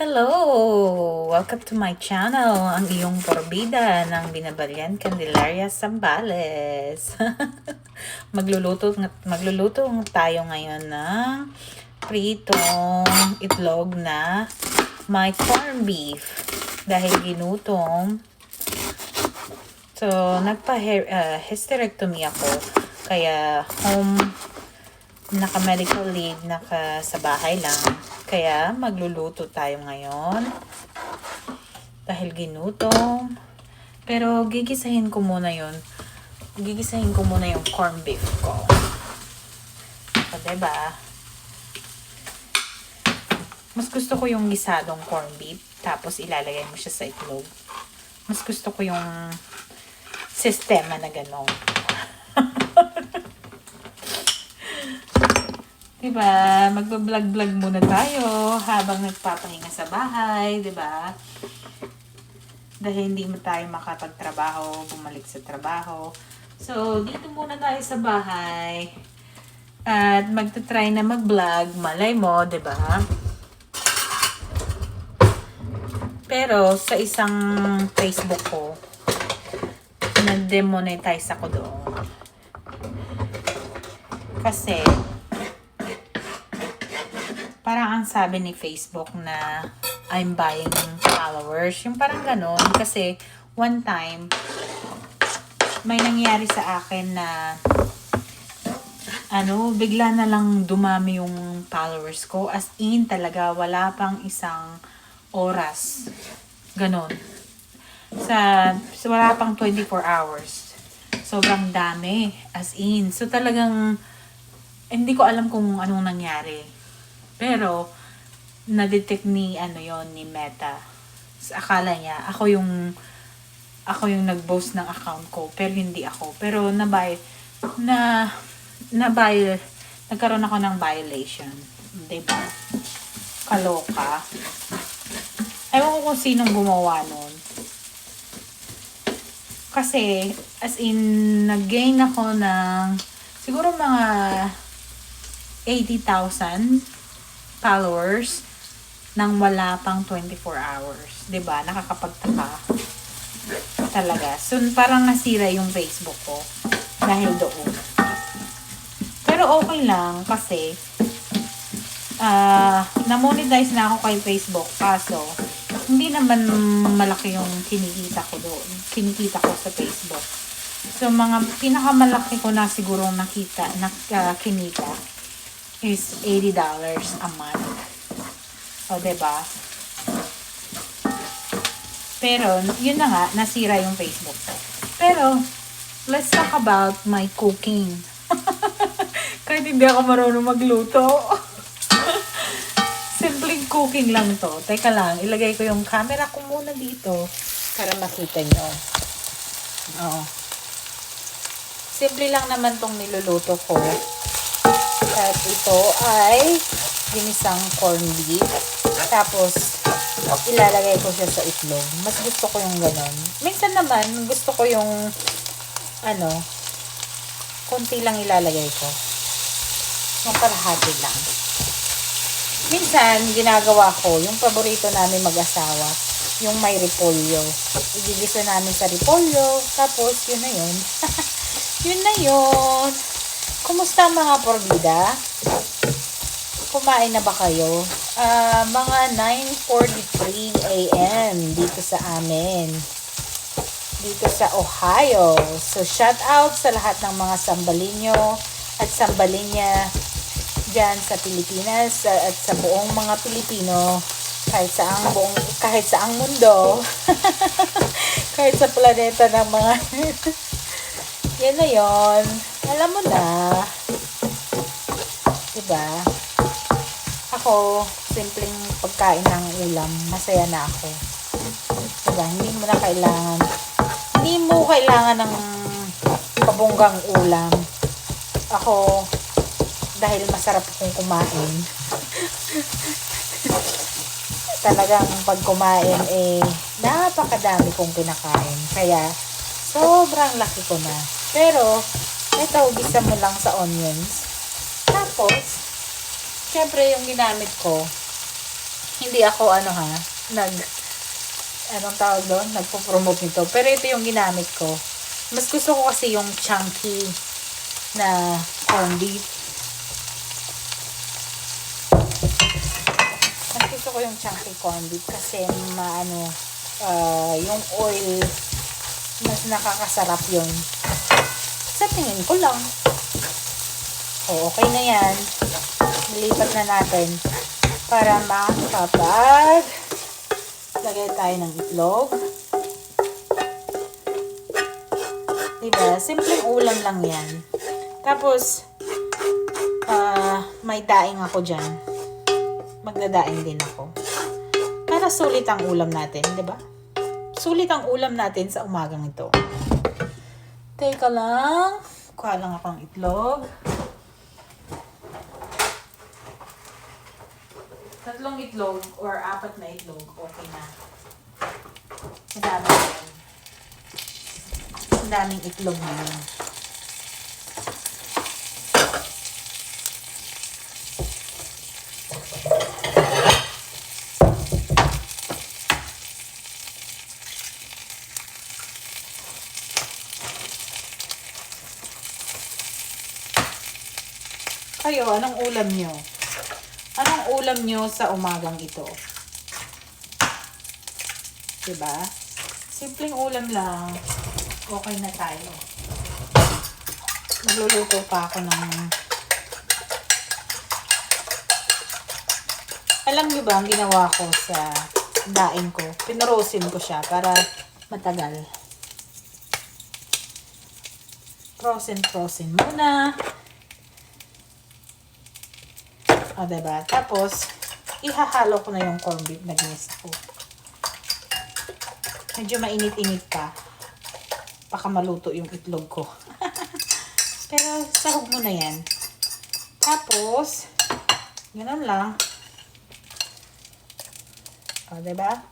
Hello! Welcome to my channel, ang iyong porbida ng Binabalyan Candelaria Zambales. magluluto tayo ngayon ng pritong itlog na may corned beef dahil ginutom. So, nagpa-hysterectomy ako, kaya naka-medical leave, sa bahay lang. Kaya magluluto tayo ngayon dahil ginutom. Pero gigisahin ko muna yung corned beef ko. So, diba? Mas gusto ko yung gisadong corned beef, tapos ilalagay mo siya sa itlog. Mas gusto ko yung sistema na gano'n. Diba? Magbablog-vlog muna tayo habang nagpapahinga sa bahay, diba? Dahil hindi mo tayo makapagtrabaho, bumalik sa trabaho. So, dito muna tayo sa bahay. At magta-try na mag-vlog, malay mo, diba? Pero sa isang Facebook ko, nag-demonetize ako doon. Kasi parang ang sabi ni Facebook na I'm buying followers. Yung parang ganon. Kasi one time, may nangyari sa akin na bigla na lang dumami yung followers ko. As in talaga, wala pang isang oras. Ganon. Wala pang 24 hours. Sobrang dami. As in. So talagang, hindi ko alam kung anong nangyari. Pero, na-detect ni Meta. Akala niya, ako yung nag-boast ng account ko, pero hindi ako. Pero, nagkaroon ako ng violation. Diba? Kaloka. Ewan ko kung sinong gumawa nun. Kasi, as in, nag-gain ako ng, siguro mga 80,000 followers nang wala pang 24 hours. 'Di ba? Nakakapagtaka talaga. So, parang nasira yung Facebook ko dahil doon. Pero okay lang kasi na-monetize na ako kay Facebook. Kaso, hindi naman malaki yung kinikita ko doon. Kinikita ko sa Facebook. So, mga pinakamalaki ko na siguro kinita is $80 a month. O, diba? Pero, yun na nga, nasira yung Facebook ko. Pero, let's talk about my cooking. Kahit hindi ako marunong magluto. Simpleng cooking lang to. Teka lang, ilagay ko yung camera ko muna dito para makita nyo. Oo. Simple lang naman tong niluluto ko. At ito ay ginisang corned beef. Tapos, ilalagay ko siya sa itlog. Mas gusto ko yung ganon. Minsan naman, gusto ko yung konti lang ilalagay ko. Yung kalahati lang. Minsan, ginagawa ko, yung paborito namin mag-asawa, yung may repolyo. Igigisa namin sa repolyo. Tapos, yun na yun. Yun na yun. Kumusta mga porbida? Kumain na ba kayo? Mga 9:43 a.m. dito sa amin. Dito sa Ohio. So, shout out sa lahat ng mga sambalinyo at sambalinya dyan sa Pilipinas at sa buong mga Pilipino kahit saang mundo. Kahit sa planeta ng mga yan na yon. Alam mo na. Diba? Ako, simpleng pagkain ng ulam, masaya na ako. Diba? Hindi mo kailangan ng pabonggang ulam. Ako, dahil masarap akong kumain. Talagang pag kumain, napakadami kong pinakain. Kaya, sobrang laki ko na. Pero, ito, gisa mo lang sa onions. Tapos, syempre yung ginamit ko, Hindi ako anong tawag doon? Nagpo-promote nito. Pero ito yung ginamit ko. Mas gusto ko kasi yung chunky na corned beef. Mas gusto ko yung chunky corned beef kasi yung oil, mas nakakasarap yun. Sa tingin ko lang. O, okay na yan. Nilipat na natin para makapag lagay tayo ng itlog. Diba? Simpleng ulam lang yan. Tapos, may daing ako dyan. Magdadaing din ako. Para sulit ang ulam natin, diba? Sulit ang ulam natin sa umagang ito. Teka lang. Kuha lang akong itlog. 3 itlog or 4 na itlog. Okay na. Madami yan. Ang daming itlog na yun. Kayo, anong ulam nyo? Anong ulam nyo sa umagang ito? Diba? Simpleng ulam lang. Okay na tayo. Magluluto pa ako ng... Alam nyo ba ang ginawa ko sa daing ko? Pinrosin ko siya para matagal. Frozen muna. O, diba? Tapos, ihahalo ko na yung corned beef na ginisa ko. Medyo mainit-init pa. Baka maluto yung itlog ko. Pero, sahog mo na yan. Tapos, ganoon lang. O, diba?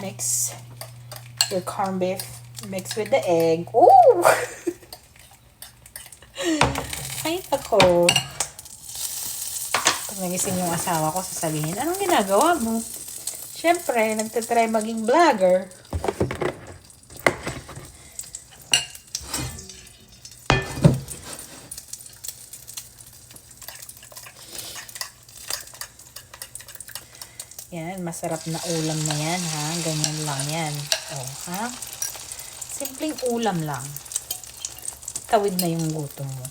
Mix your corned beef. Mix with the egg. Ooh! Ay, ako. Pag nagising yung asawa ko, sasabihin, anong ginagawa mo? Siyempre, nagtatry maging vlogger. Yan, masarap na ulam na yan, ha? Ganyan lang yan. O, ha? Simpleng ulam lang. Tawid na yung gutom mo.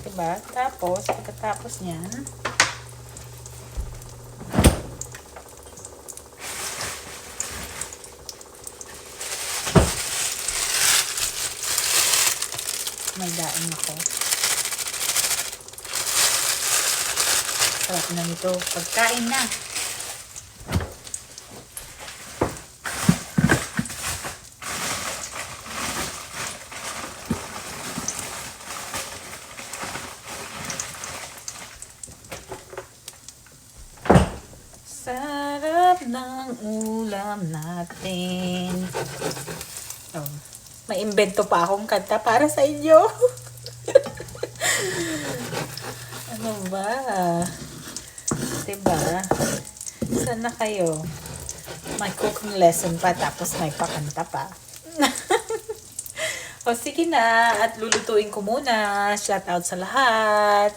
Diba? Tapos, pagkatapos niyan, may daing ako. Sarap na nito. Pagkain na. Sarap ng ulam natin. Oh, may imbento pa akong kanta para sa inyo. Ano ba? Diba? Sana kayo? May cooking lesson pa tapos may pakanta pa. O sige na, at lulutuin ko muna. Shout out sa lahat.